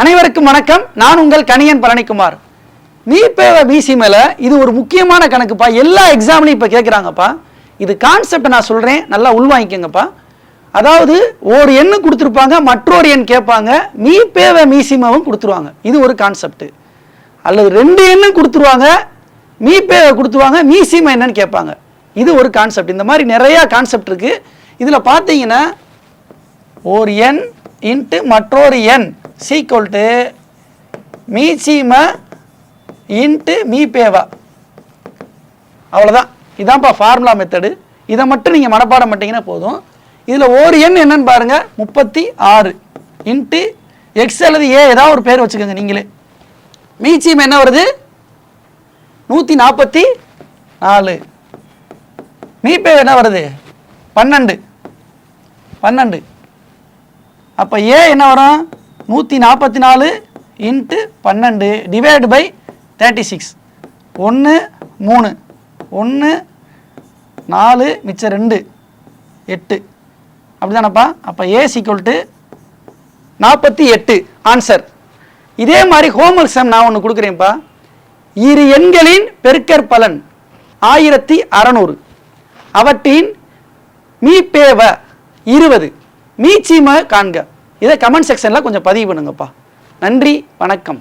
அனைவருக்கும் வணக்கம். நான் உங்கள் கணியன் பழனிக்குமார். மீபேவ பிசி மேல இது ஒரு முக்கியமான கணக்குப்பா. எல்லா எக்ஸாம்லையும் இப்போ கேட்குறாங்கப்பா. இது கான்செப்ட் நான் சொல்கிறேன், நல்லா உள்வாங்கிக்கங்கப்பா. அதாவது ஒரு எண்ணு கொடுத்துருப்பாங்க, மற்றொரு எண் கேட்பாங்க, மீபேவ மீசிமாவும் கொடுத்துருவாங்க. இது ஒரு கான்செப்ட். அல்லது ரெண்டு எண்ணும் கொடுத்துருவாங்க, மீபேவை கொடுத்துருவாங்க, மீசிமா என்னன்னு கேட்பாங்க. இது ஒரு கான்செப்ட். இந்த மாதிரி நிறையா கான்செப்ட் இருக்கு. இதில் பார்த்தீங்கன்னா ஒரு எண் இன்ட்டு மற்றொரு எண் சீக்வல் டு மீசிமா இன்ட்டு மீபேவா. அவ்வளோதான். இதான்ப்பா ஃபார்முலா மெத்தடு. இதை மட்டும் நீங்கள் மனப்பாடம் பண்ணிட்டீங்கன்னா போதும். இதில் ஒரு எண் என்னன்னு பாருங்கள், 36 இன்ட்டு எக்ஸ் அல்லது ஏ ஏதாவது ஒரு பேர் வச்சுக்கோங்க நீங்களே. மீசிமா என்ன வருது? 144. மீபேவா என்ன வருது? 12. அப்போ ஏ என்ன வரும்? 144 இன்ட்டு 12 டிவைடு பை 36. 1 3 1 4 மிச்சம் 2 8. அப்படிதானப்பா? அப்போ ஏ சீக்வல் டு 48 ஆன்சர். இதே மாதிரி ஹோம்வொர்க் சம் நான் ஒன்று கொடுக்குறேன்ப்பா. இரு எண்களின் பெருக்கற்பலன் 1600. அவற்றின் மீபேவ 20, மீசிமா காண்க. இதை கமெண்ட் செக்ஷனில் கொஞ்சம் பதிவு பண்ணுங்கப்பா. நன்றி, வணக்கம்.